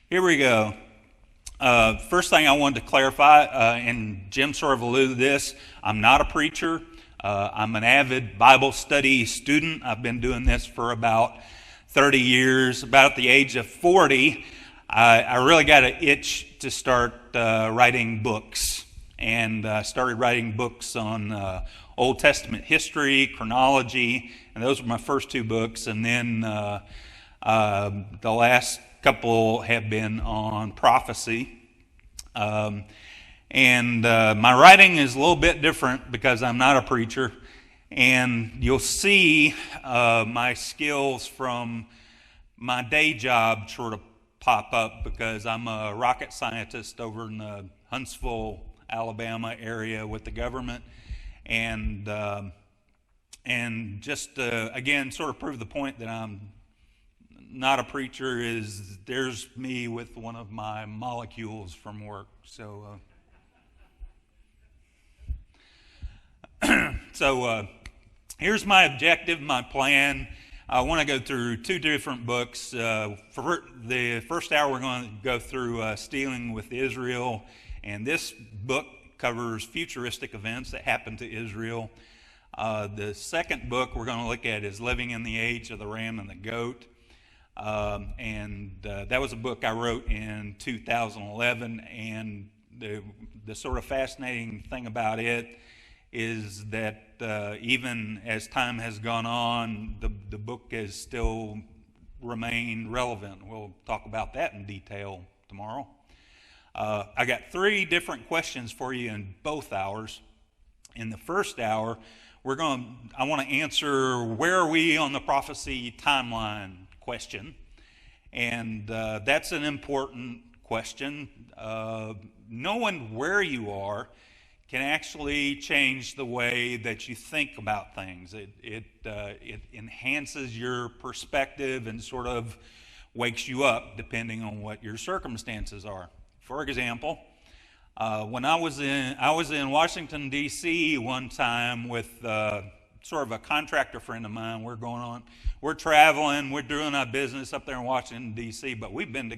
Here we go. First thing I wanted to clarify, and Jim sort of alluded to this, I'm not a preacher. I'm an avid Bible study student. I've been doing this for about 30 years. About at the age of 40, I really got an itch to start writing books. And started writing books on Old Testament history, chronology, and those were my first two books. And then the last couple have been on prophecy. My writing is a little bit different because I'm not a preacher. And you'll see my skills from my day job sort of pop up because I'm a rocket scientist over in the Huntsville, Alabama area with the government. And just again, sort of prove the point that I'm not a preacher is there's me with one of my molecules from work. So, here's my objective, my plan. I want to go through two different books. For the first hour, we're going to go through Stealing with Israel, and this book covers futuristic events that happened to Israel. The second book we're going to look at is Living in the Age of the Ram and the Goat. That was a book I wrote in 2011, and the sort of fascinating thing about it is that even as time has gone on, the book has still remained relevant. We'll talk about that in detail tomorrow. I got three different questions for you in both hours. In the first hour, I want to answer where are we on the prophecy timeline question. And that's an important question. Knowing where you are can actually change the way that you think about things. It enhances your perspective and sort of wakes you up depending on what your circumstances are. For example, when I was in Washington, D.C. one time with sort of a contractor friend of mine. We're traveling, we're doing our business up there in Washington, D.C., but we've been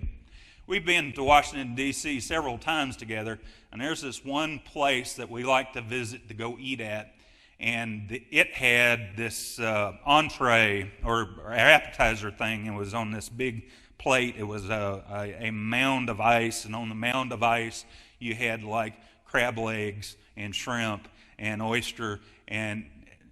to Washington, D.C. several times together, and there's this one place that we like to visit to go eat at, and it had this entree or appetizer thing. It was on this big plate. It was a mound of ice, and on the mound of ice you had like crab legs and shrimp and oyster, and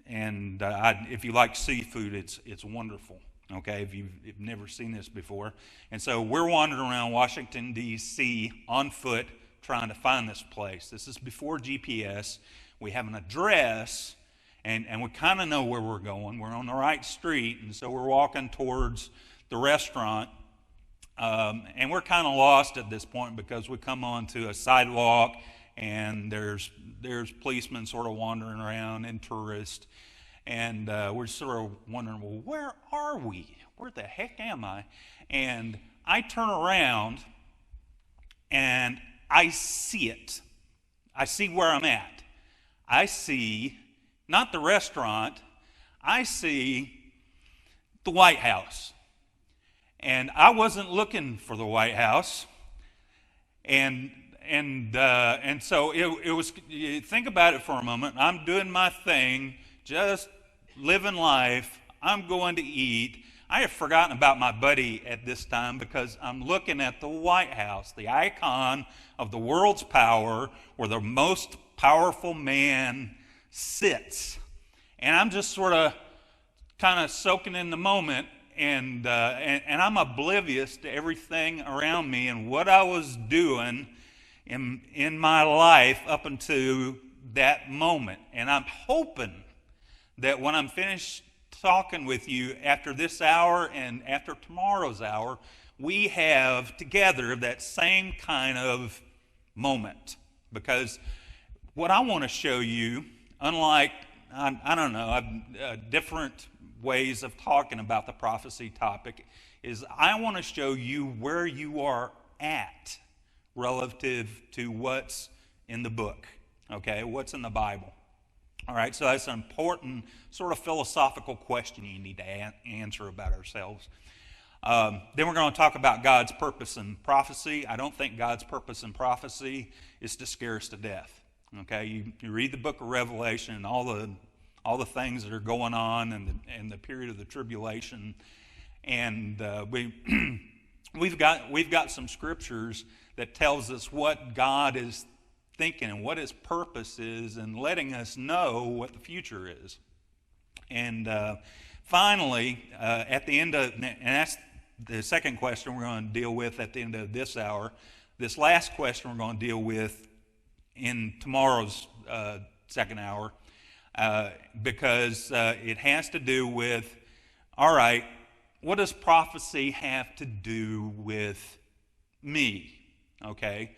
if you like seafood, it's wonderful. Okay, if you've never seen this before. And so we're wandering around Washington, D.C. on foot trying to find this place. This is before GPS. We have an address, and we kind of know where we're going. We're on the right street, and so we're walking towards the restaurant. And we're kind of lost at this point because we come onto a sidewalk and there's policemen sort of wandering around and tourists. And we're sort of wondering, well, where are we? Where the heck am I? And I turn around and I see it. I see where I'm at. I see not the restaurant, I see the White House. And I wasn't looking for the White House, and so it was. Think about it for a moment. I'm doing my thing, just living life. I'm going to eat. I have forgotten about my buddy at this time because I'm looking at the White House, the icon of the world's power, where the most powerful man sits, and I'm just sort of kind of soaking in the moment. And I'm oblivious to everything around me and what I was doing in my life up until that moment. And I'm hoping that when I'm finished talking with you after this hour and after tomorrow's hour, we have together that same kind of moment. Because what I want to show you, unlike, different ways of talking about the prophecy topic, is I want to show you where you are at relative to what's in the book, okay, what's in the Bible. All right, so that's an important sort of philosophical question you need to answer about ourselves. Then we're going to talk about God's purpose in prophecy. I don't think God's purpose in prophecy is to scare us to death. Okay, you read the book of Revelation and all the things that are going on and the period of the tribulation, and we've got some scriptures that tells us what God is thinking and what His purpose is, and letting us know what the future is. And finally, at the end of, and that's the second question we're going to deal with at the end of this hour. This last question we're going to deal with in tomorrow's second hour, because it has to do with, all right, what does prophecy have to do with me? Okay,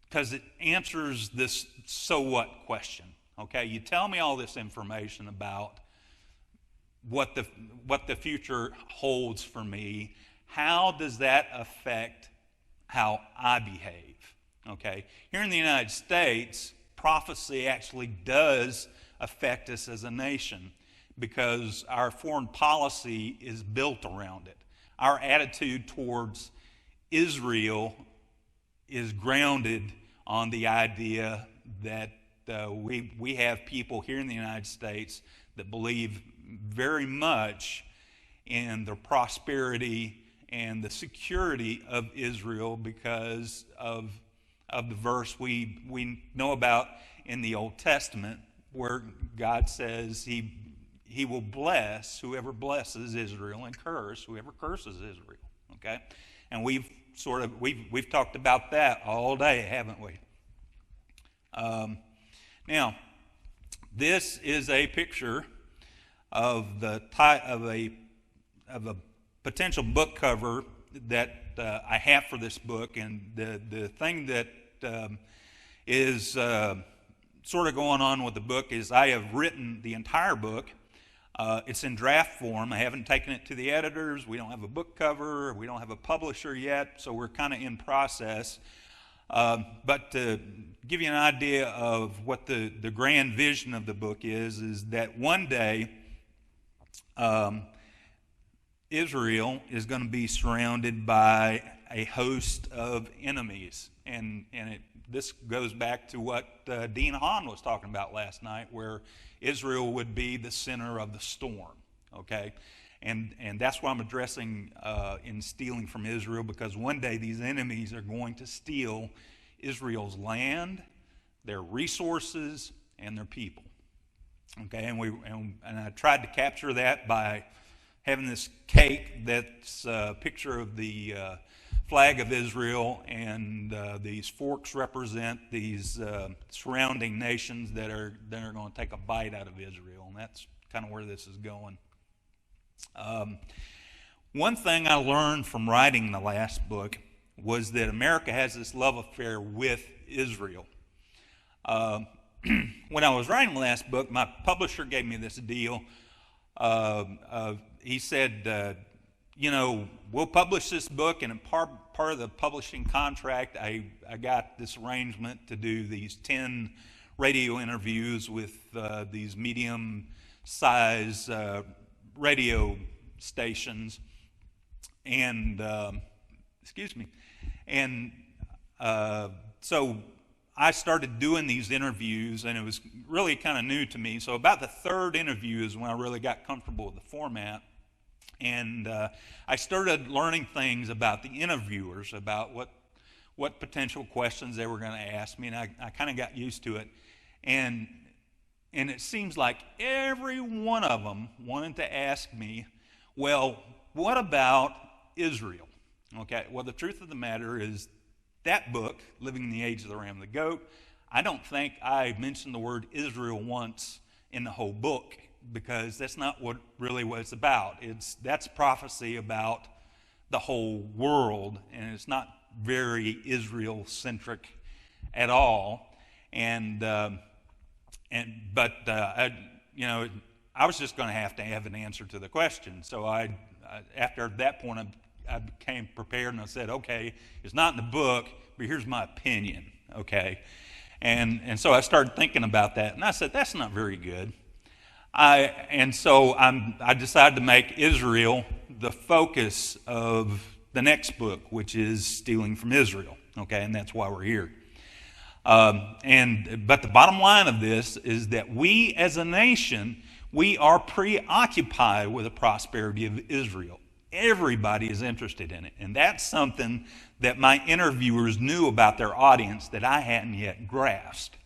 because it answers this so what question. Okay, you tell me all this information about what the future holds for me. How does that affect how I behave? Okay, here in the United States, prophecy actually does affect us as a nation because our foreign policy is built around it. Our attitude towards Israel is grounded on the idea that we have people here in the United States that believe very much in the prosperity and the security of Israel because of the verse we know about in the Old Testament, where God says He will bless whoever blesses Israel and curse whoever curses Israel. Okay, and we've talked about that all day, haven't we? Now, this is a picture of a potential book cover that I have for this book, and the thing that is sort of going on with the book is I have written the entire book. It's in draft form. I haven't taken it to the editors. We don't have a book cover. We don't have a publisher yet, so we're kind of in process. But to give you an idea of what the grand vision of the book is that one day Israel is going to be surrounded by a host of enemies. And this goes back to what Dean Hahn was talking about last night, where Israel would be the center of the storm. Okay? And that's what I'm addressing in stealing from Israel, because one day these enemies are going to steal Israel's land, their resources, and their people. Okay, and I tried to capture that by having this cake that's a picture of the flag of Israel, and these forks represent these surrounding nations that are going to take a bite out of Israel, and that's kind of where this is going. One thing I learned from writing the last book was that America has this love affair with Israel. When I was writing the last book, my publisher gave me this deal. He said, we'll publish this book, and part of the publishing contract, I got this arrangement to do these 10 radio interviews with these medium-size radio stations, and so I started doing these interviews, and it was really kind of new to me. So about the third interview is when I really got comfortable with the format, and I started learning things about the interviewers, about what potential questions they were going to ask me, and I kind of got used to it. And it seems like every one of them wanted to ask me, well, what about Israel? Okay, well, the truth of the matter is that book, Living in the Age of the Ram and the Goat, I don't think I mentioned the word Israel once in the whole book, because that's not what it's about. That's prophecy about the whole world, and it's not very Israel-centric at all. I was just going to have an answer to the question. So after that point, I became prepared, and I said, okay, it's not in the book, but here's my opinion, okay? And so I started thinking about that, and I said, that's not very good. I decided to make Israel the focus of the next book, which is Stealing from Israel. Okay, and that's why we're here. But the bottom line of this is that we as a nation, we are preoccupied with the prosperity of Israel. Everybody is interested in it. And that's something that my interviewers knew about their audience that I hadn't yet grasped.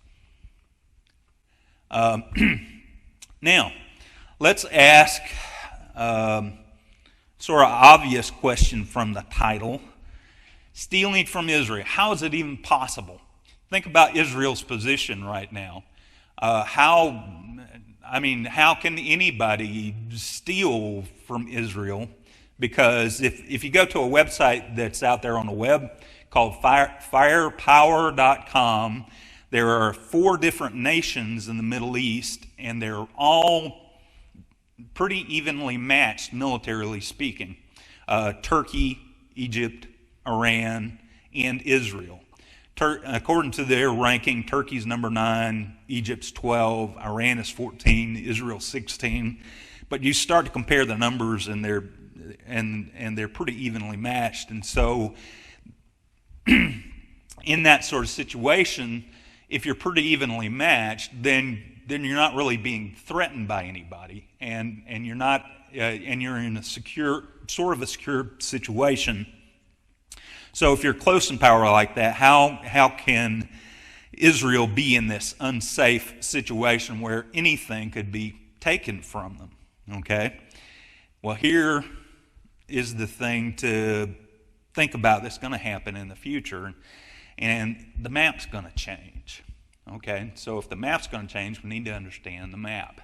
Now, let's ask sort of obvious question from the title. Stealing from Israel. How is it even possible? Think about Israel's position right now. How can anybody steal from Israel? Because if you go to a website that's out there on the web called firepower.com, there are 4 different nations in the Middle East, and they're all pretty evenly matched, militarily speaking. Turkey, Egypt, Iran, and Israel. According to their ranking, Turkey's number 9, Egypt's 12, Iran is 14, Israel 16. But you start to compare the numbers, and they're pretty evenly matched. And so, in that sort of situation, if you're pretty evenly matched, then you're not really being threatened by anybody, and you're not and you're in a secure situation. So if you're close in power like that, how can Israel be in this unsafe situation where anything could be taken from them? Okay? Well, here is the thing to think about that's going to happen in the future, and the map's going to change. Okay? So if the map's going to change, we need to understand the map.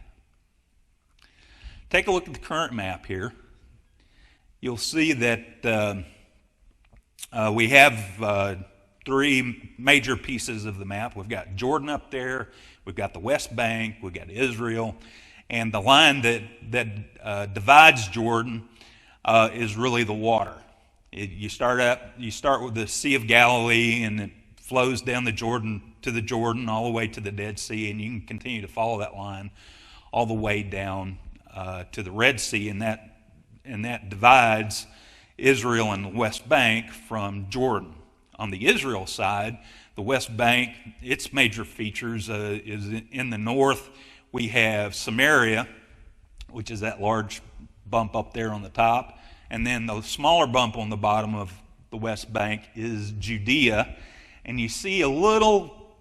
Take a look at the current map here. You'll see that we have 3 major pieces of the map. We've got Jordan up there, we've got the West Bank, we've got Israel, and the line that divides Jordan is really the water. You start with the Sea of Galilee, and it flows down the Jordan all the way to the Dead Sea, and you can continue to follow that line all the way down to the Red Sea, and that divides Israel and the West Bank from Jordan. On the Israel side, the West Bank, its major features is in the north. We have Samaria, which is that large bump up there on the top, and then the smaller bump on the bottom of the West Bank is Judea, and you see a little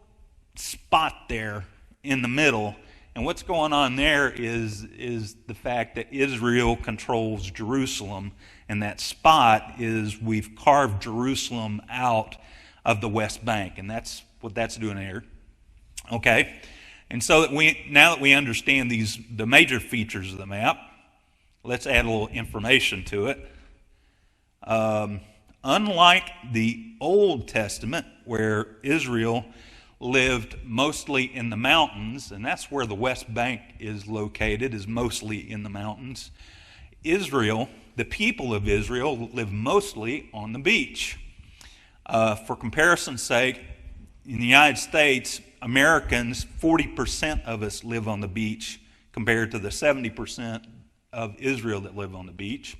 spot there in the middle. And what's going on there is the fact that Israel controls Jerusalem, and that spot is we've carved Jerusalem out of the West Bank, and that's what that's doing here. Okay, and so now that we understand the major features of the map, let's add a little information to it. Unlike the Old Testament, where Israel lived mostly in the mountains, and that's where the West Bank is located, is mostly in the mountains. Israel, the people of Israel, live mostly on the beach. For comparison's sake, in the United States, Americans, 40% of us live on the beach compared to the 70% of Israel that live on the beach.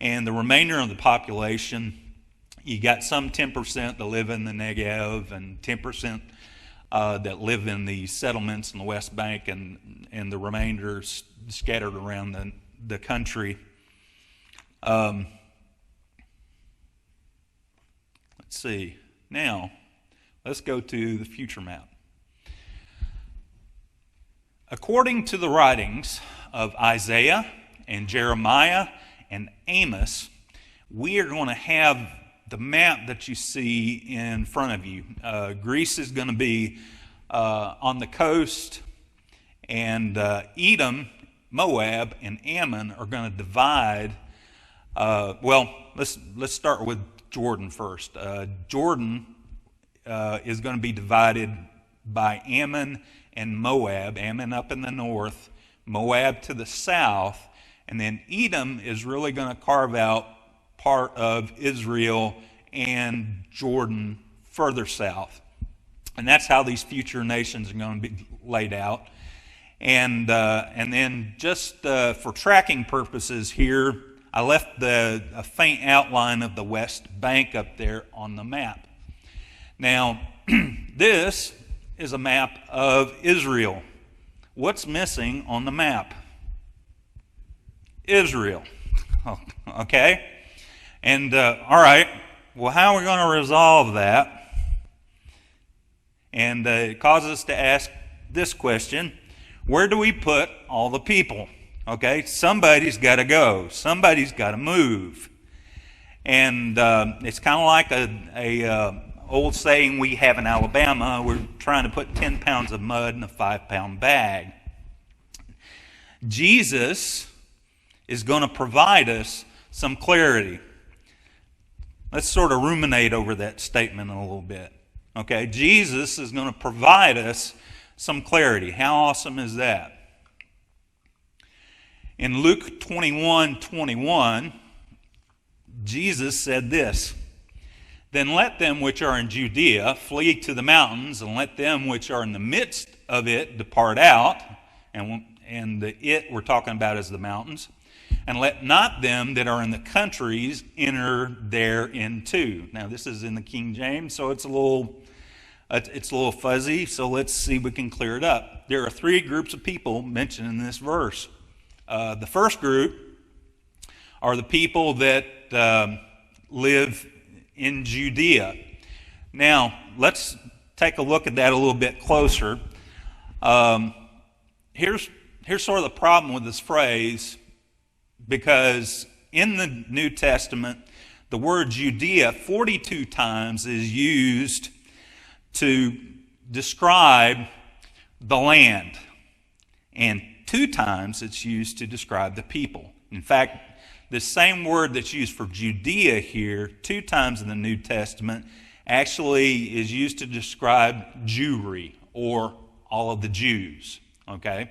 And the remainder of the population, you got some 10% that live in the Negev and 10% that live in the settlements in the West Bank, and the remainder scattered around the country. Let's see. Now, let's go to the future map. According to the writings of Isaiah and Jeremiah and Amos, we are going to have the map that you see in front of you. Greece is going to be on the coast, and Edom, Moab, and Ammon are going to divide. Let's start with Jordan first. Jordan is going to be divided by Ammon and Moab. Ammon up in the north, Moab to the south, and then Edom is really going to carve out part of Israel and Jordan further south. And that's how these future nations are going to be laid out. And then just for tracking purposes here, I left a faint outline of the West Bank up there on the map. Now, this is a map of Israel. What's missing on the map? Israel. Okay? And, all right, well, how are we going to resolve that? And it causes us to ask this question: where do we put all the people? Okay, somebody's got to go. Somebody's got to move. And it's kind of like a old saying we have in Alabama: we're trying to put 10 pounds of mud in a 5-pound bag. Jesus is going to provide us some clarity. Let's sort of ruminate over that statement a little bit. Okay, Jesus is going to provide us some clarity. How awesome is that? In Luke 21:21, Jesus said this: "Then let them which are in Judea flee to the mountains, and let them which are in the midst of it depart out." And the it we're talking about is the mountains. "And let not them that are in the countries enter thereinto." Now this is in the King James, so it's a little fuzzy. So let's see if we can clear it up. There are 3 groups of people mentioned in this verse. The first group are the people that live in Judea. Now, let's take a look at that a little bit closer. Here's sort of the problem with this phrase, because in the New Testament, the word Judea 42 times is used to describe the land, and 2 times it's used to describe the people. In fact, the same word that's used for Judea here 2 times in the New Testament actually is used to describe Jewry, or all of the Jews. Okay?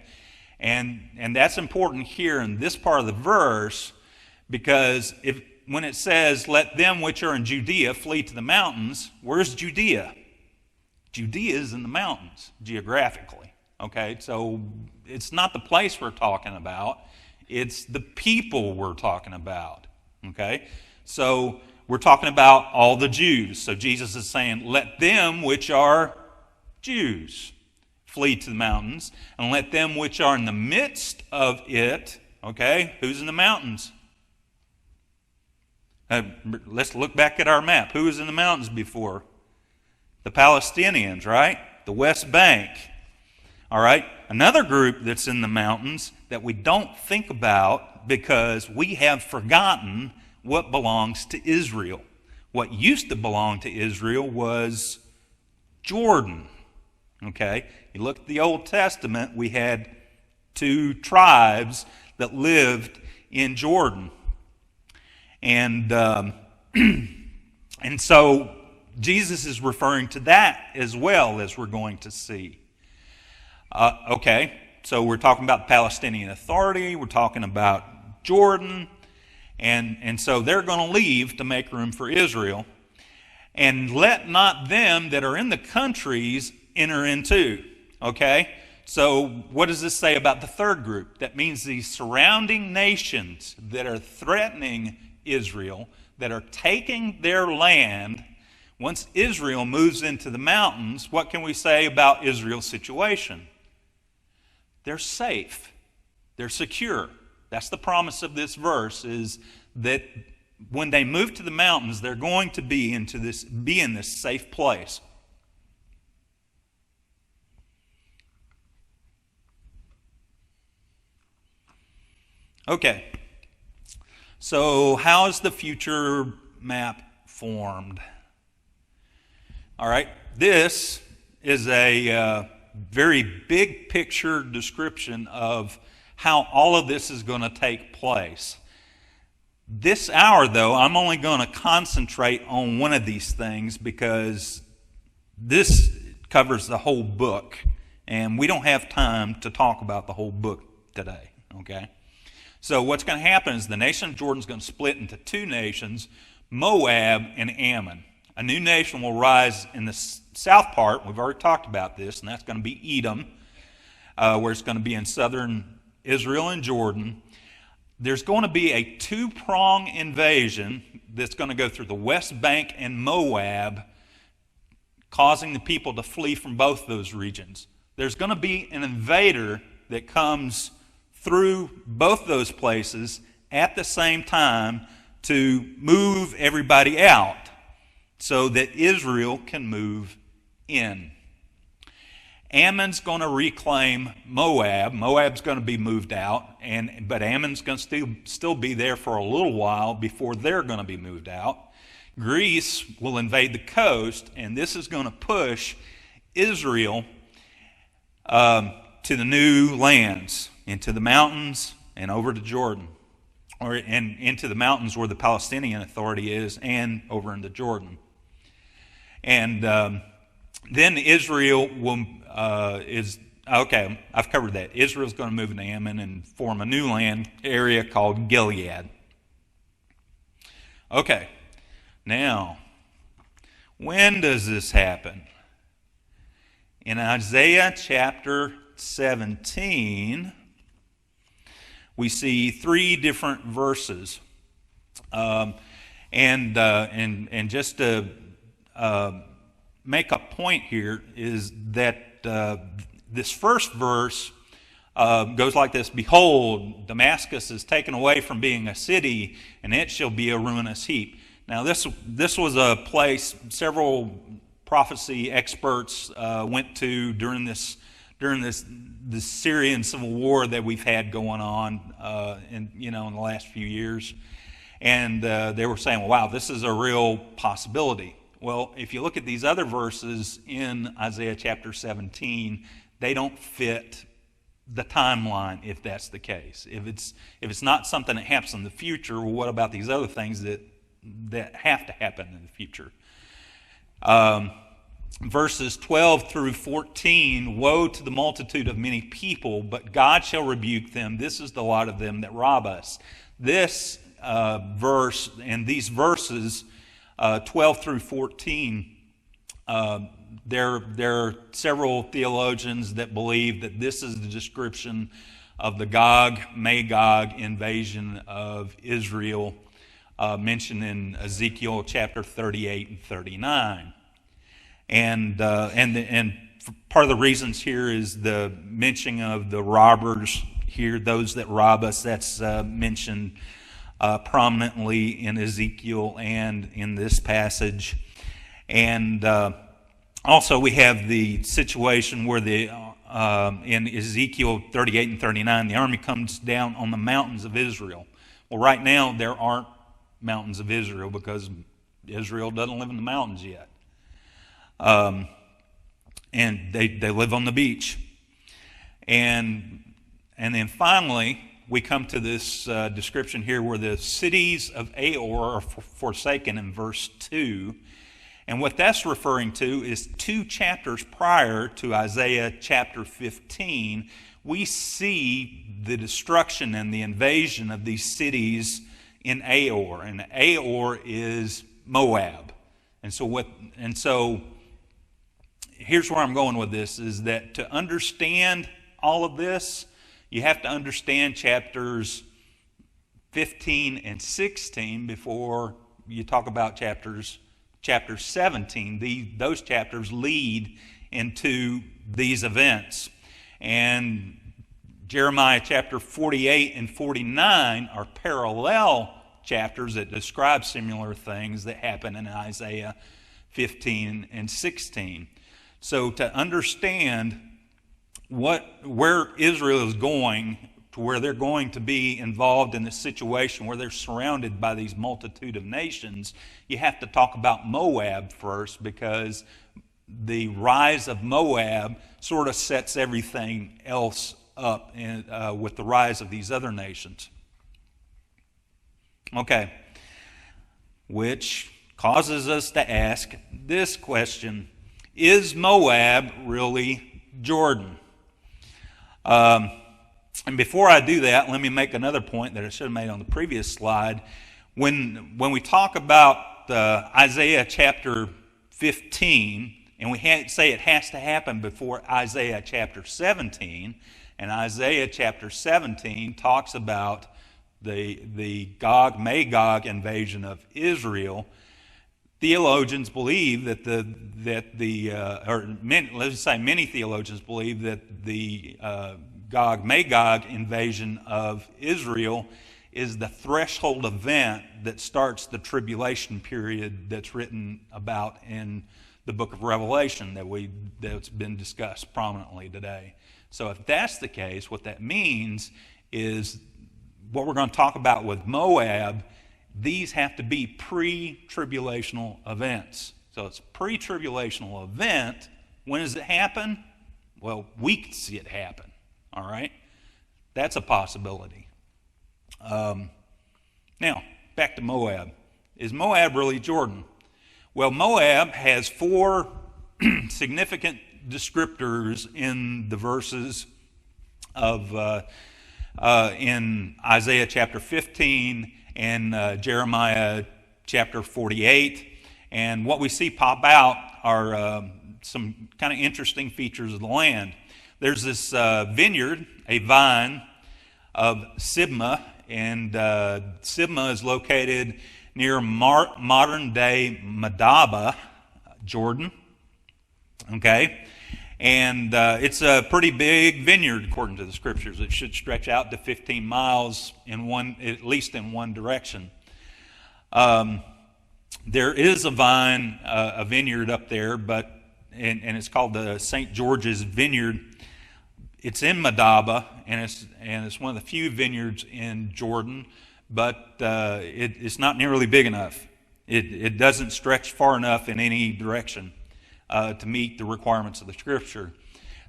And that's important here in this part of the verse, because when it says, "Let them which are in Judea flee to the mountains," where's Judea? Judea is in the mountains, geographically. Okay, so it's not the place we're talking about. It's the people we're talking about. Okay, so we're talking about all the Jews. So Jesus is saying, let them which are Jews flee to the mountains, and let them which are in the midst of it. Okay, who's in the mountains? Let's look back at our map. Who was in the mountains before? The Palestinians, right? The West Bank. All right, another group that's in the mountains that we don't think about because we have forgotten what belongs to Israel. What used to belong to Israel was Jordan. Okay, you look at the Old Testament, we had 2 tribes that lived in Jordan. And so Jesus is referring to that as well, as we're going to see. Okay, so we're talking about Palestinian Authority, we're talking about Jordan, and so they're going to leave to make room for Israel. And let not them that are in the countries enter into. Okay, so what does this say about the third group? That means these surrounding nations that are threatening Israel, that are taking their land. Once Israel moves into the mountains, what can we say about Israel's situation? They're safe. They're secure. That's the promise of this verse, is that when they move to the mountains, they're going to be in this safe place. Okay. So how is the future map formed? All right, this is a very big picture description of how all of this is going to take place. This hour, though, I'm only going to concentrate on one of these things because this covers the whole book, and we don't have time to talk about the whole book today, okay? So what's going to happen is the nation of Jordan is going to split into 2 nations, Moab and Ammon. A new nation will rise in the south part. We've already talked about this, and that's going to be Edom. where it's going to be in southern Israel and Jordan. There's going to be a two-prong invasion that's going to go through the West Bank and Moab, causing the people to flee from both those regions. There's going to be an invader that comes through both those places at the same time to move everybody out so that Israel can move in. Ammon's going to reclaim Moab. Moab's going to be moved out, but Ammon's going to still be there for a little while before they're going to be moved out. Greece will invade the coast, and this is going to push Israel to the new lands, into the mountains and over to Jordan, and into the mountains where the Palestinian Authority is, and over into Jordan. And then Israel I've covered that. Israel's going to move into Ammon and form a new land area called Gilead. Okay, now, when does this happen? In Isaiah chapter 17, we see 3 different verses. And just to make a point here is that this first verse goes like this: Behold, Damascus is taken away from being a city, and it shall be a ruinous heap. Now this was a place several prophecy experts went to during this Syrian civil war that we've had going on in the last few years, and they were saying, "Wow, this is a real possibility." Well, if you look at these other verses in Isaiah chapter 17, they don't fit the timeline if that's the case. If it's not something that happens in the future, well, what about these other things that have to happen in the future? Verses 12 through 14, woe to the multitude of many people, but God shall rebuke them. This is the lot of them that rob us. This verse and these verses, 12 through 14, there are several theologians that believe that this is the description of the Gog-Magog invasion of Israel mentioned in Ezekiel chapter 38 and 39. And part of the reasons here is the mentioning of the robbers here, those that rob us. That's mentioned prominently in Ezekiel and in this passage. And also we have the situation where in Ezekiel 38 and 39, the army comes down on the mountains of Israel. Well, right now there aren't mountains of Israel because Israel doesn't live in the mountains yet. And they live on the beach. And then finally, we come to this description here where the cities of Aor are forsaken in verse 2. And what that's referring to is 2 chapters prior to Isaiah chapter 15. We see the destruction and the invasion of these cities in Aor. And Aor is Moab. And so here's where I'm going with this, is that to understand all of this, you have to understand chapters 15 and 16 before you talk about chapter 17. Those chapters lead into these events. And Jeremiah chapter 48 and 49 are parallel chapters that describe similar things that happen in Isaiah 15 and 16. So to understand where Israel is going, to where they're going to be involved in this situation where they're surrounded by these multitude of nations, you have to talk about Moab first, because the rise of Moab sort of sets everything else up with the rise of these other nations. Okay, which causes us to ask this question: is Moab really Jordan? And before I do that, let me make another point that I should have made on the previous slide. When we talk about Isaiah chapter 15 And we say it has to happen before Isaiah chapter 17. And Isaiah chapter 17 talks about the Gog-Magog invasion of Israel. Theologians believe many theologians believe that the Gog-Magog invasion of Israel is the threshold event that starts the tribulation period that's written about in the book of Revelation that's been discussed prominently today. So if that's the case, what that means is what we're going to talk about with Moab. These have to be pre-tribulational events. So it's a pre-tribulational event. When does it happen? Well, we can see it happen. All right? That's a possibility. Now, back to Moab. Is Moab really Jordan? Well, Moab has 4 significant descriptors in the verses of in Isaiah chapter 15 and Jeremiah chapter 48. And what we see pop out are some kind of interesting features of the land. There's this vineyard, a vine of Sibma, and Sibma is located near modern-day Madaba, Jordan. Okay? And it's a pretty big vineyard, according to the scriptures. It should stretch out to 15 miles at least in one direction. There is a vineyard up there, and it's called the St. George's Vineyard. It's in Madaba, and it's one of the few vineyards in Jordan, but it's not nearly big enough. It doesn't stretch far enough in any direction to meet the requirements of the scripture.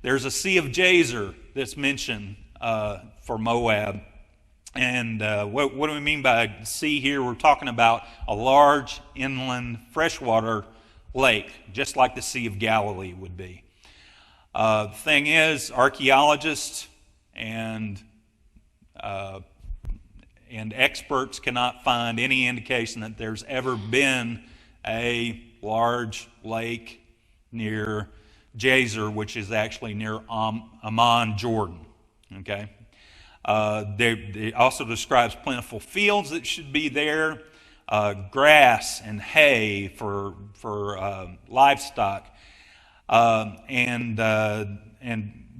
There's a Sea of Jazer that's mentioned for Moab. And what do we mean by sea here? We're talking about a large inland freshwater lake, just like the Sea of Galilee would be. The thing is, archaeologists and experts cannot find any indication that there's ever been a large lake near Jazer, which is actually near Amman, Jordan. Okay. It also describes plentiful fields that should be there, grass and hay for livestock, and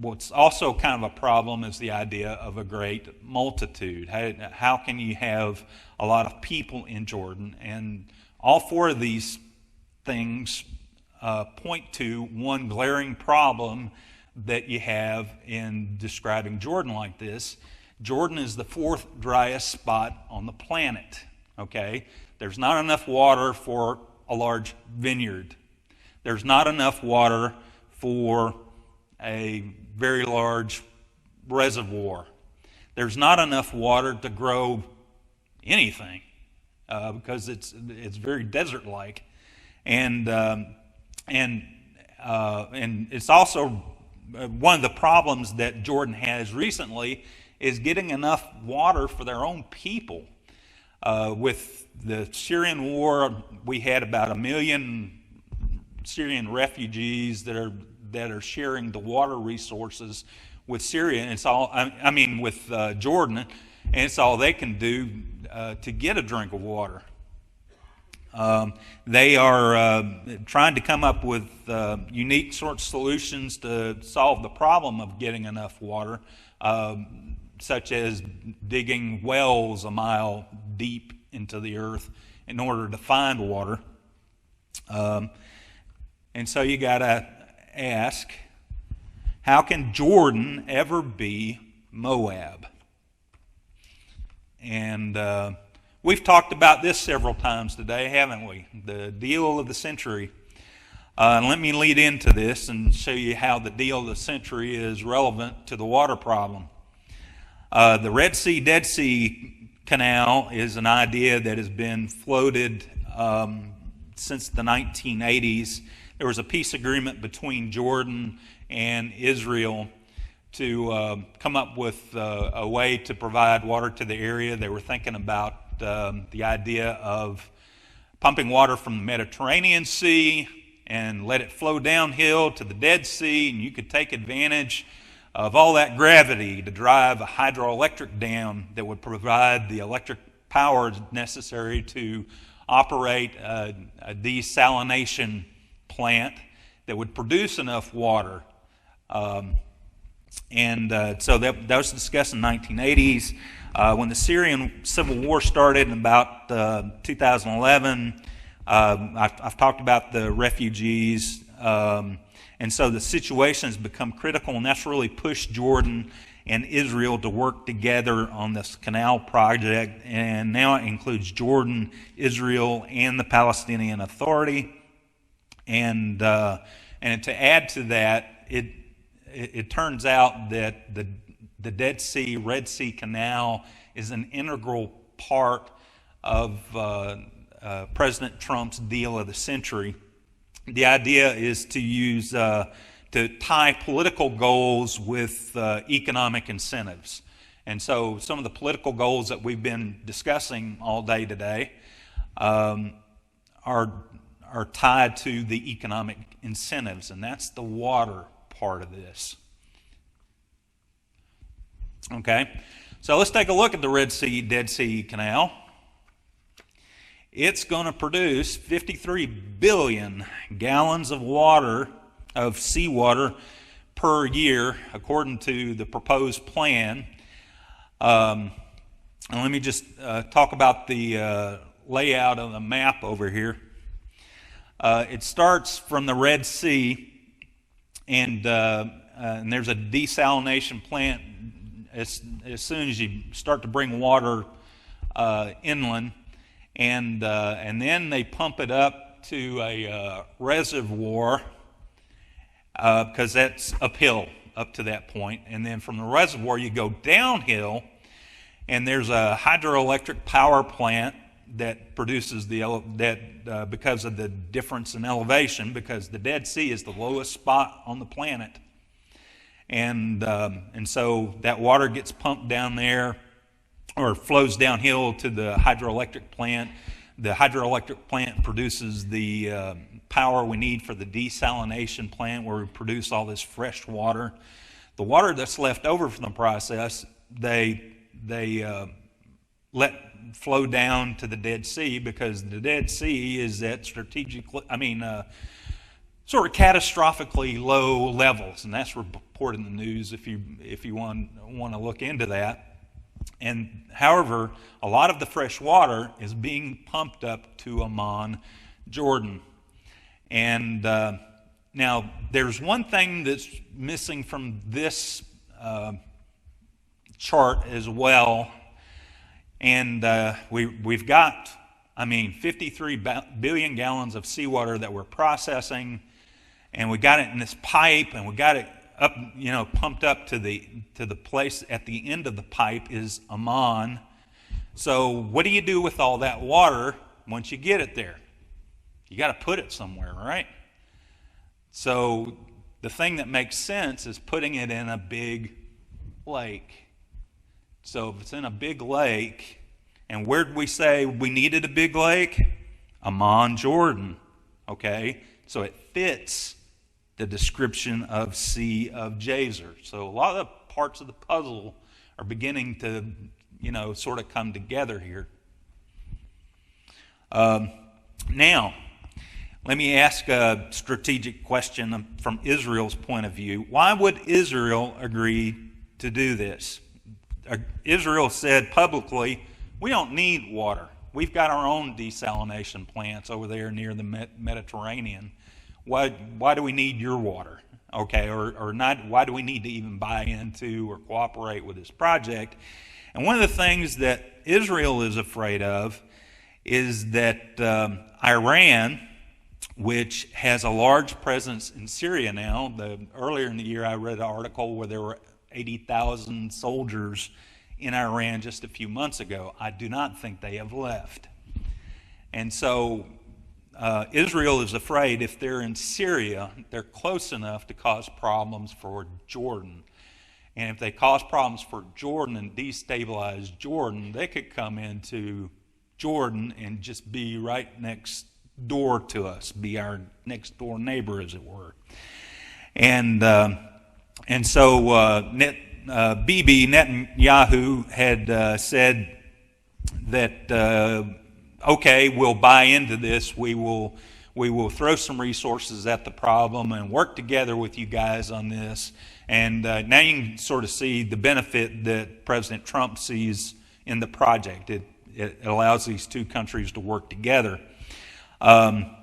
what's also kind of a problem is the idea of a great multitude. How can you have a lot of people in Jordan? And all 4 of these things point to one glaring problem that you have in describing Jordan like this. Jordan is the 4th driest spot on the planet. Okay? There's not enough water for a large vineyard. There's not enough water for a very large reservoir. There's not enough water to grow anything because it's very desert-like, and it's also one of the problems that Jordan has recently is getting enough water for their own people. With the Syrian war, we had about 1 million Syrian refugees that are sharing the water resources with Syria, and it's all with Jordan, and it's all they can do to get a drink of water. They are trying to come up with unique sort of solutions to solve the problem of getting enough water, such as digging wells a mile deep into the earth in order to find water. And so you got to ask, how can Jordan ever be Moab? And we've talked about this several times today, haven't we? The deal of the century. Let me lead into this and show you how the deal of the century is relevant to the water problem. The Red Sea, Dead Sea Canal is an idea that has been floated since the 1980s. There was a peace agreement between Jordan and Israel to come up with a way to provide water to the area. They were thinking about the idea of pumping water from the Mediterranean Sea and let it flow downhill to the Dead Sea, and you could take advantage of all that gravity to drive a hydroelectric dam that would provide the electric power necessary to operate a desalination plant that would produce enough water. So that was discussed in the 1980s. When the Syrian civil war started in about 2011, I've talked about the refugees, and so the situation has become critical, and that's really pushed Jordan and Israel to work together on this canal project, and now it includes Jordan, Israel, and the Palestinian Authority. And to add to that, it turns out that the Dead Sea, Red Sea Canal is an integral part of President Trump's deal of the century. The idea is to use to tie political goals with economic incentives. And so some of the political goals that we've been discussing all day today are tied to the economic incentives, and that's the water part of this. Okay, so let's take a look at the Dead Sea Canal. It's going to produce 53 billion gallons of water, of seawater, per year, according to the proposed plan. And let me just talk about the layout of the map over here. It starts from the Red Sea, and there's a desalination plant as soon as you start to bring water inland. And then they pump it up to a reservoir because that's uphill up to that point. And then from the reservoir you go downhill, and there's a hydroelectric power plant that produces because of the difference in elevation, because the Dead Sea is the lowest spot on the planet. And so that water gets pumped down there, or flows downhill to the hydroelectric plant. The hydroelectric plant produces the power we need for the desalination plant, where we produce all this fresh water. The water that's left over from the process, they let flow down to the Dead Sea, because the Dead Sea is at sort of catastrophically low levels, and that's reported in the news if you want to look into that. And however, a lot of the fresh water is being pumped up to Amman, Jordan. And now there's one thing that's missing from this chart as well. And we've got, 53 billion gallons of seawater that we're processing, and we got it in this pipe, and we got it up, pumped up to the place at the end of the pipe is Amman. So what do you do with all that water once you get it there? You got to put it somewhere, right? So the thing that makes sense is putting it in a big lake. So if it's in a big lake, and where did we say we needed a big lake? Amman, Jordan. Okay, so it fits the description of Sea of Jazer. So a lot of the parts of the puzzle are beginning to, sort of come together here. Now, let me ask a strategic question from Israel's point of view. Why would Israel agree to do this? Israel said publicly, we don't need water. We've got our own desalination plants over there near the Mediterranean. Why do we need your water? Okay, or not? Why do we need to even buy into or cooperate with this project? And one of the things that Israel is afraid of is that Iran, which has a large presence in Syria now. Earlier in the year, I read an article where there were 80,000 soldiers in Iran just a few months ago. I do not think they have left. And so Israel is afraid if they're in Syria, they're close enough to cause problems for Jordan. And if they cause problems for Jordan and destabilize Jordan, they could come into Jordan and just be right next door to us, be our next door neighbor, as it were. And so Bibi Netanyahu had said that, okay, we'll buy into this. We will throw some resources at the problem and work together with you guys on this. And now you can sort of see the benefit that President Trump sees in the project. It allows these two countries to work together. But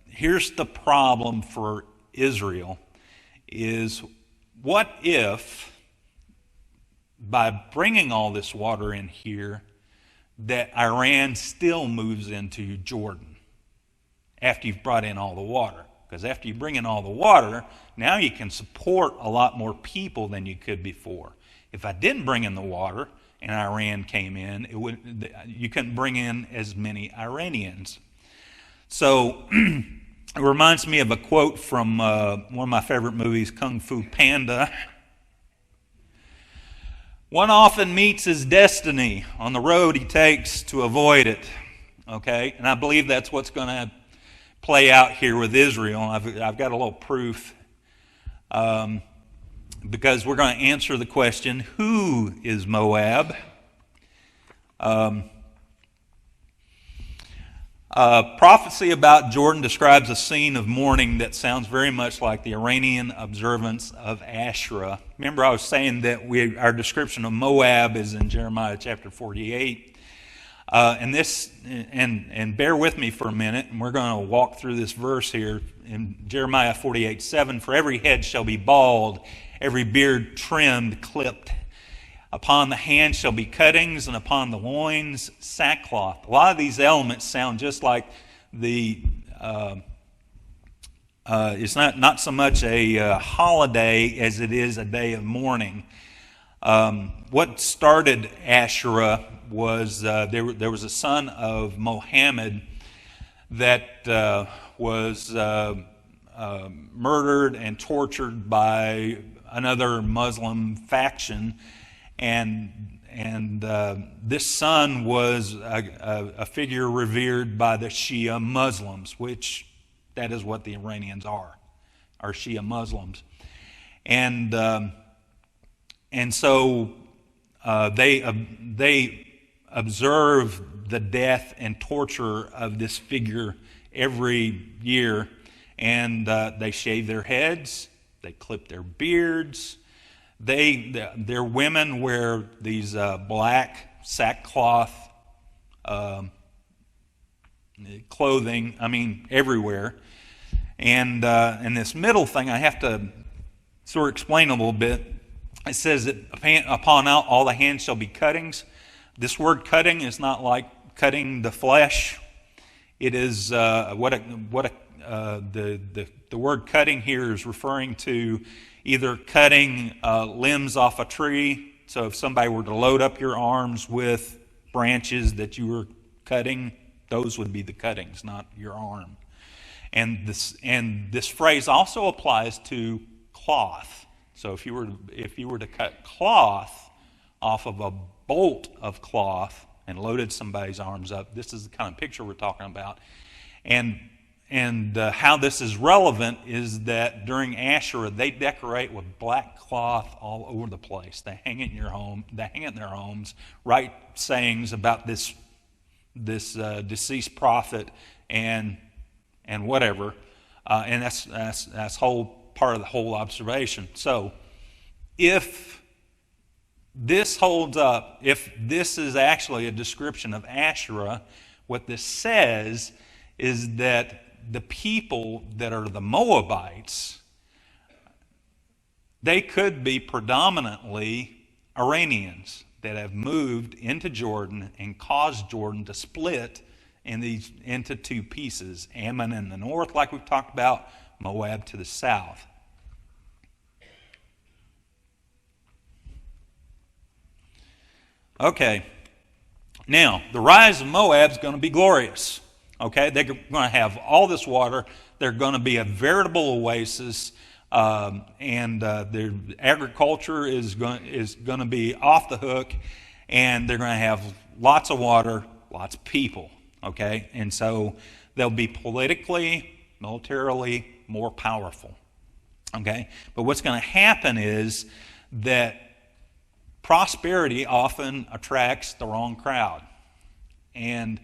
here's the problem for Israel is, what if by bringing all this water in here that Iran still moves into Jordan after you've brought in all the water? Because after you bring in all the water, now you can support a lot more people than you could before. If I didn't bring in the water and Iran came in, you couldn't bring in as many Iranians. So it reminds me of a quote from one of my favorite movies, Kung Fu Panda. One often meets his destiny on the road he takes to avoid it. Okay? And I believe that's what's going to play out here with Israel. I've got a little proof. Because we're going to answer the question, who is Moab? Prophecy about Jordan describes a scene of mourning that sounds very much like the Iranian observance of Asherah. Remember, I was saying that our description of Moab is in Jeremiah chapter 48. And bear with me for a minute, and we're going to walk through this verse here in Jeremiah 48:7. For every head shall be bald, every beard trimmed, clipped. Upon the hands shall be cuttings, and upon the loins sackcloth. A lot of these elements sound just like it's not so much a holiday as it is a day of mourning. What started Asherah was there was a son of Mohammed that was murdered and tortured by another Muslim faction, and this son was a figure revered by the Shia Muslims, which that is what the Iranians are Shia Muslims, and so they observe the death and torture of this figure every year, and they shave their heads, they clip their beards, their women wear these black sackcloth clothing, everywhere. And this middle thing I have to sort of explain a little bit. It says that upon all the hands shall be cuttings. This word cutting is not like cutting the flesh. It is the word cutting here is referring to either cutting limbs off a tree. So if somebody were to load up your arms with branches that you were cutting, those would be the cuttings, not your arm. And this phrase also applies to cloth. So if you were to cut cloth off of a bolt of cloth and loaded somebody's arms up, this is the kind of picture we're talking about. And how this is relevant is that during Asherah, they decorate with black cloth all over the place. They hang it in your home. They hang it in their homes, write sayings about this deceased prophet and whatever. And that's whole part of the whole observation. So if this holds up, if this is actually a description of Asherah, what this says is that the people that are the Moabites, they could be predominantly Iranians that have moved into Jordan and caused Jordan to split into two pieces. Ammon in the north, like we've talked about, Moab to the south. Okay, now the rise of Moab is going to be glorious. Okay, they're going to have all this water. They're going to be a veritable oasis, and their agriculture is going to be off the hook, and they're going to have lots of water, lots of people. okay? And so they'll be politically, militarily more powerful, okay? But what's going to happen is that prosperity often attracts the wrong crowd. And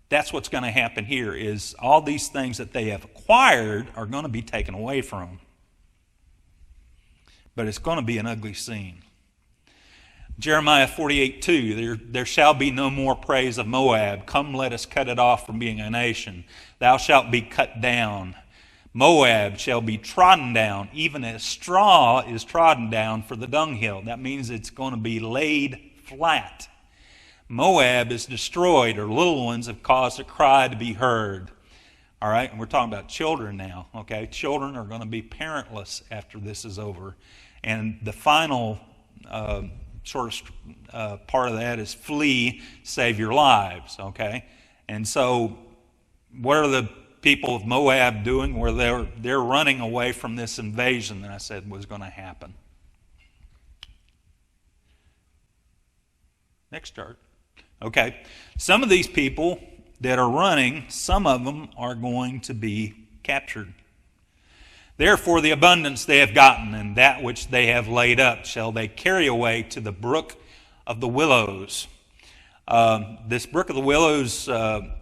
that's what's going to happen here, is all these things that they have acquired are going to be taken away from them. But it's going to be an ugly scene. Jeremiah 48:2, there shall be no more praise of Moab. Come, let us cut it off from being a nation. Thou shalt be cut down. Moab shall be trodden down, even as straw is trodden down for the dunghill. That means it's going to be laid flat. Moab is destroyed, her little ones have caused a cry to be heard. All right, and we're talking about children now, okay? Children are going to be parentless after this is over. And the final part of that is flee, save your lives, okay? And so what are the people of Moab doing? Where they're running away from this invasion that I said was going to happen. Next chart. Okay, some of these people that are running, some of them are going to be captured. Therefore the abundance they have gotten, and that which they have laid up, shall they carry away to the brook of the willows. This brook of the willows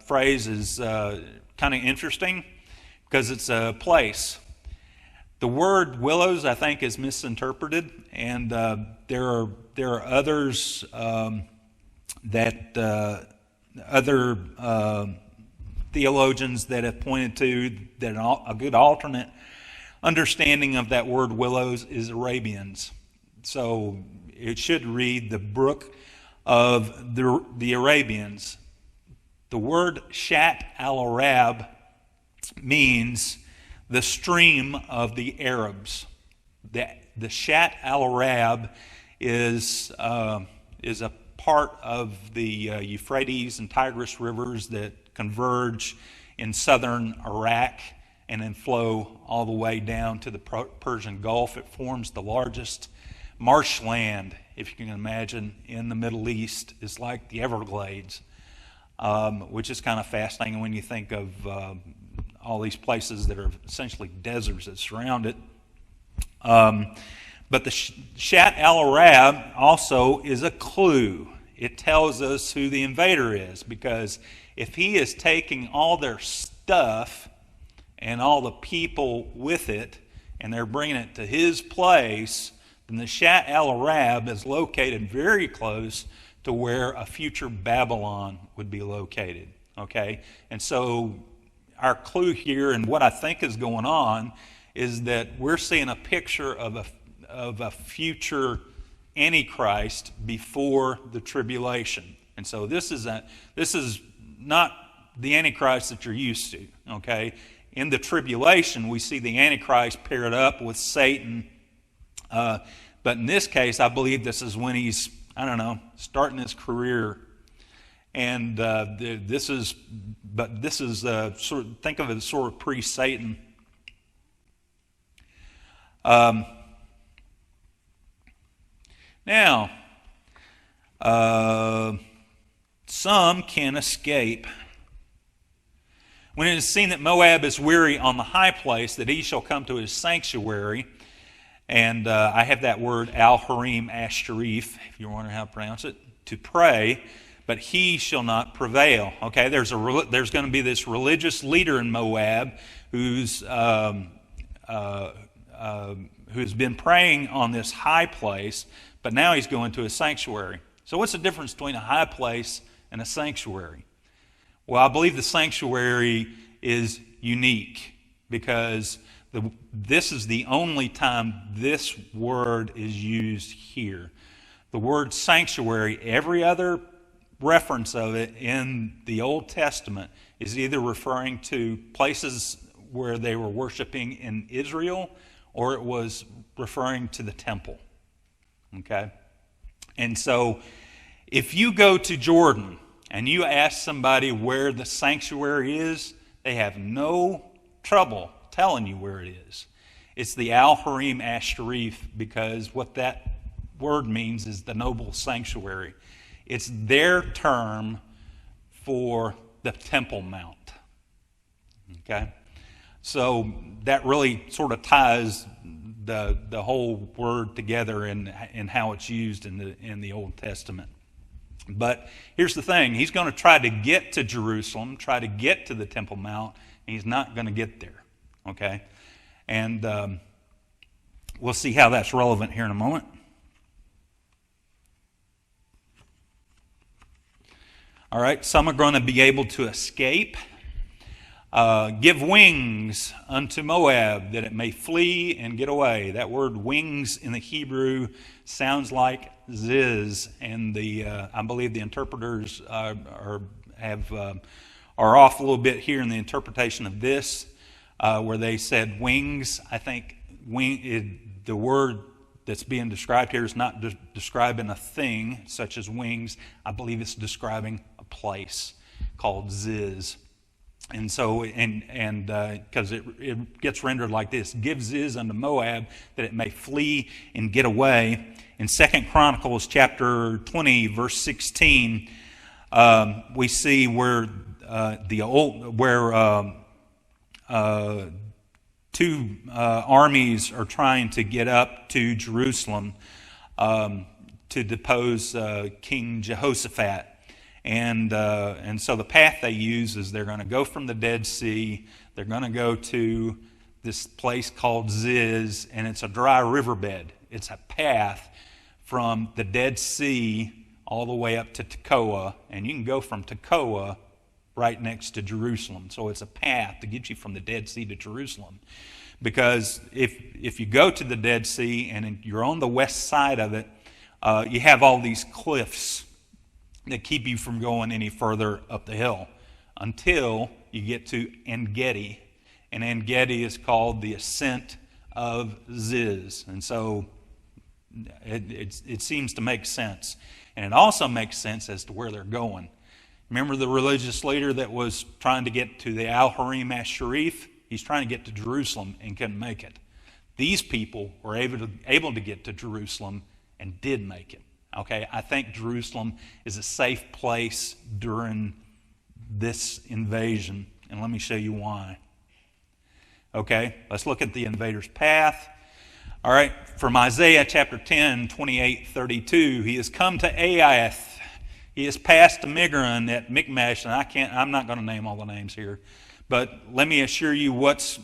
phrase is kind of interesting because it's a place. The word willows, I think, is misinterpreted, and there are others that other theologians that have pointed to that a good alternate understanding of that word willows is Arabians. So it should read the brook of the Arabians. The word Shat al-Arab means the stream of the Arabs. The Shat al-Arab is a part of the Euphrates and Tigris rivers that converge in southern Iraq and then flow all the way down to the Persian Gulf. It forms the largest marshland, if you can imagine, in the Middle East. It's like the Everglades, which is kind of fascinating when you think of all these places that are essentially deserts that surround it. But the Shat al-Arab also is a clue. It tells us who the invader is, because if he is taking all their stuff and all the people with it, and they're bringing it to his place, then the Shat al-Arab is located very close to where a future Babylon would be located. Okay? And so our clue here and what I think is going on is that we're seeing a picture of a future Antichrist before the tribulation. And so this is not the Antichrist that you're used to, okay? In the tribulation, we see the Antichrist paired up with Satan. But in this case, I believe this is when he's, starting his career. And this is sort of, think of it as sort of pre-Satan. Now, some can escape. When it is seen that Moab is weary on the high place, that he shall come to his sanctuary. And I have that word al-Harim Asharif, if you're wondering how to pronounce it, to pray, but he shall not prevail. Okay, there's going to be this religious leader in Moab who's been praying on this high place, but now he's going to a sanctuary. So what's the difference between a high place and a sanctuary? Well, I believe the sanctuary is unique because this is the only time this word is used here. The word sanctuary, every other reference of it in the Old Testament is either referring to places where they were worshiping in Israel, or it was referring to the temple. Okay? And so if you go to Jordan and you ask somebody where the sanctuary is, they have no trouble telling you where it is. It's the al-Harim Asharif, because what that word means is the noble sanctuary. It's their term for the Temple Mount. Okay? So that really sort of ties the whole word together in how it's used in the Old Testament. But here's the thing. He's going to try to get to Jerusalem, try to get to the Temple Mount, and he's not going to get there. Okay? And we'll see how that's relevant here in a moment. All right, some are going to be able to escape. Give wings unto Moab, that it may flee and get away. That word wings in the Hebrew sounds like ziz, and I believe the interpreters are off a little bit here in the interpretation of this, where they said wings. I think the word that's being described here is not describing a thing such as wings. I believe it's describing a place called Ziz. And so, because it gets rendered like this: give Ziz unto Moab, that it may flee and get away. In 2 Chronicles chapter 20, verse 16, we see where two armies are trying to get up to Jerusalem to depose King Jehoshaphat. And so the path they use is they're going to go from the Dead Sea. They're going to go to this place called Ziz, and it's a dry riverbed. It's a path from the Dead Sea all the way up to Tekoa, and you can go from Tekoa right next to Jerusalem. So it's a path to get you from the Dead Sea to Jerusalem. Because if you go to the Dead Sea and you're on the west side of it, you have all these cliffs that keep you from going any further up the hill until you get to En-Gedi. And En-Gedi is called the ascent of Ziz. And so it seems to make sense. And it also makes sense as to where they're going. Remember the religious leader that was trying to get to the Al-Harim Ash-Sharif? He's trying to get to Jerusalem and couldn't make it. These people were able to get to Jerusalem and did make it. Okay, I think Jerusalem is a safe place during this invasion, and let me show you why. Okay, let's look at the invader's path. All right, from Isaiah chapter 10, 28, 32, he has come to Aiath. He has passed to Migron at Michmash, and I'm not going to name all the names here, but let me assure you what's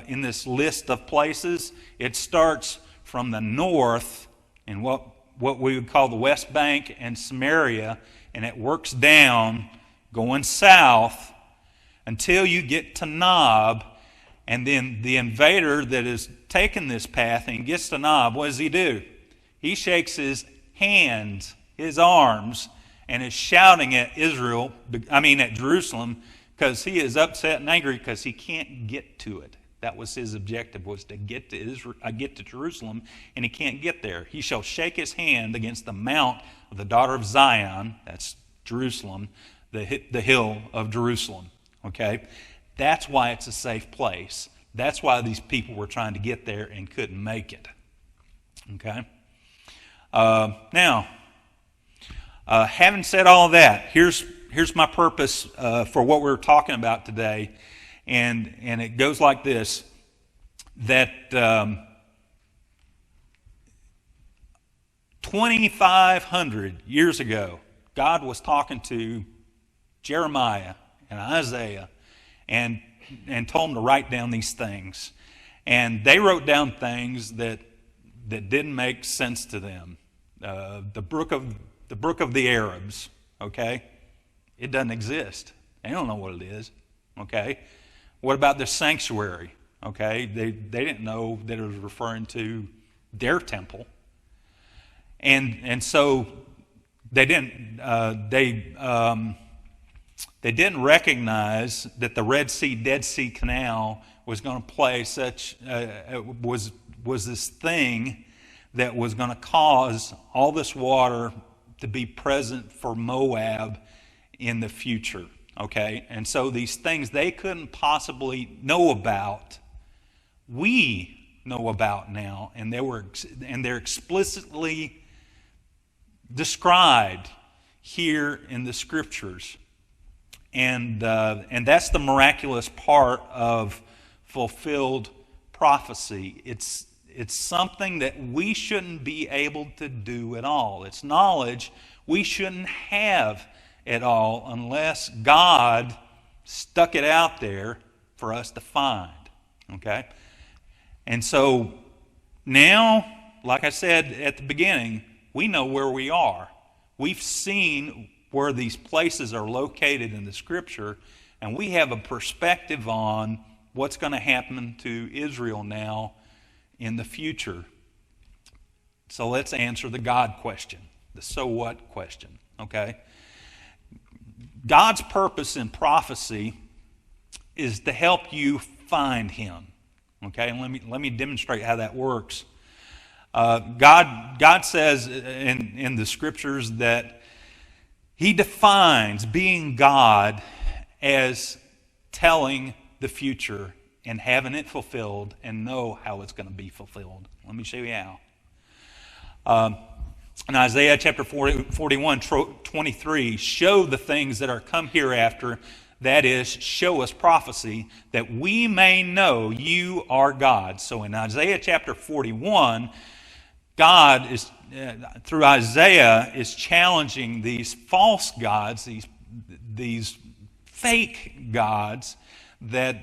in this list of places. It starts from the north in what we would call the West Bank and Samaria, and it works down, going south, until you get to Nob, and then the invader that is taking this path and gets to Nob, what does he do? He shakes his hands, his arms, and is shouting at Jerusalem, because he is upset and angry because he can't get to it. That was his objective, was to get to Jerusalem, and he can't get there. He shall shake his hand against the mount of the daughter of Zion, that's Jerusalem, the hill of Jerusalem. Okay? That's why it's a safe place. That's why these people were trying to get there and couldn't make it. Okay? Now, having said all that, here's my purpose for what we're talking about today. And it goes like this, that 2,500 years ago, God was talking to Jeremiah and Isaiah and told them to write down these things. And they wrote down things that didn't make sense to them. The book of the Arabs, okay? It doesn't exist. They don't know what it is, okay? What about the sanctuary? Okay, they didn't know that it was referring to their temple, and so they didn't recognize that the Dead Sea Canal was going to play was this thing that was going to cause all this water to be present for Moab in the future. Okay, and so these things they couldn't possibly know about, we know about now, and they're explicitly described here in the Scriptures. And that's the miraculous part of fulfilled prophecy. It's something that we shouldn't be able to do at all. It's knowledge we shouldn't have at all unless God stuck it out there for us to find. Okay? And so now, like I said at the beginning, we know where we are. We've seen where these places are located in the Scripture, and we have a perspective on what's going to happen to Israel now in the future. So let's answer the God question, the so what question, okay? God's purpose in prophecy is to help you find Him, okay? And let me demonstrate how that works. God says in the Scriptures that He defines being God as telling the future and having it fulfilled and know how it's going to be fulfilled. Let me show you how. In Isaiah chapter 41, 23, show the things that are come hereafter, that is, show us prophecy, that we may know you are God. So in Isaiah chapter 41, God is, through Isaiah, is challenging these false gods, these fake gods that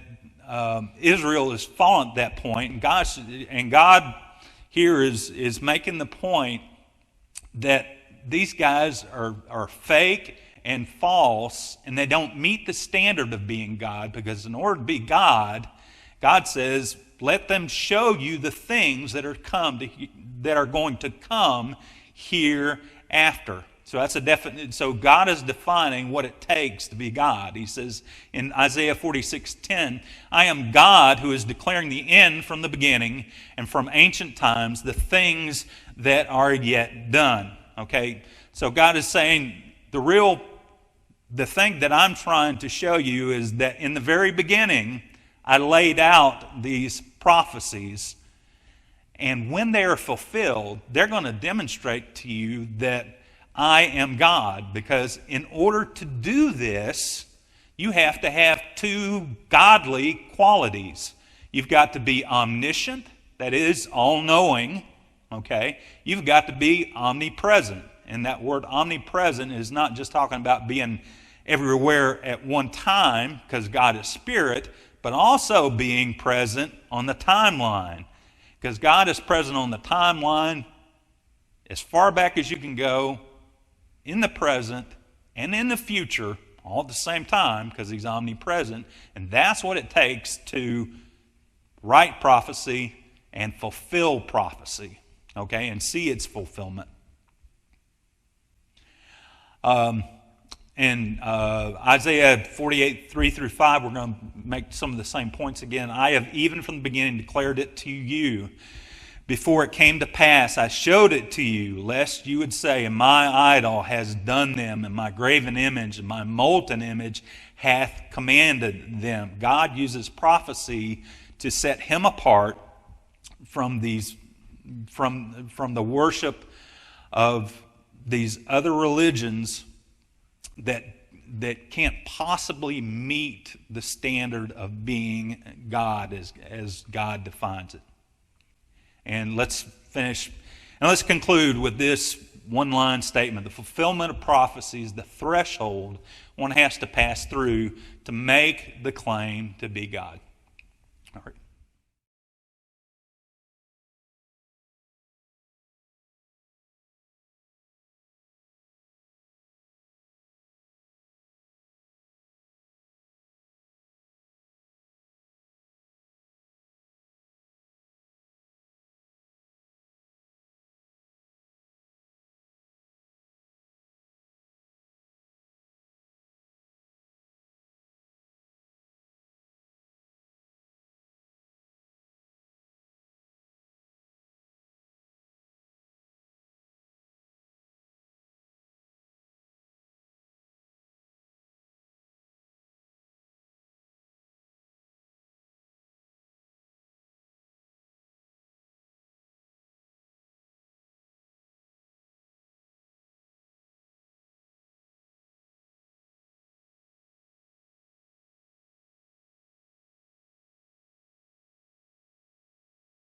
Israel has fallen at that point. And God here is making the point that these guys are fake and false, and they don't meet the standard of being God, because in order to be God, God says, let them show you the things that are going to come hereafter. So that's a definite. So God is defining what it takes to be God. He says in Isaiah 46:10, I am God who is declaring the end from the beginning, and from ancient times the things that are yet done. Okay, so God is saying the thing that I'm trying to show you is that in the very beginning I laid out these prophecies, and when they are fulfilled, they're going to demonstrate to you that I am God, because in order to do this, you have to have two godly qualities. You've got to be omniscient, that is, all-knowing, okay? You've got to be omnipresent, and that word omnipresent is not just talking about being everywhere at one time, because God is spirit, but also being present on the timeline, because God is present on the timeline as far back as you can go, in the present and in the future, all at the same time, because He's omnipresent. And that's what it takes to write prophecy and fulfill prophecy, okay, and see its fulfillment. In Isaiah 48, 3-5, we're going to make some of the same points again. I have even from the beginning declared it to you. Before it came to pass, I showed it to you, lest you would say, my idol has done them, and my graven image and my molten image hath commanded them. God uses prophecy to set Him apart from the worship of these other religions that can't possibly meet the standard of being God as God defines it. And let's finish, and let's conclude with this one-line statement. The fulfillment of prophecy is the threshold one has to pass through to make the claim to be God. All right.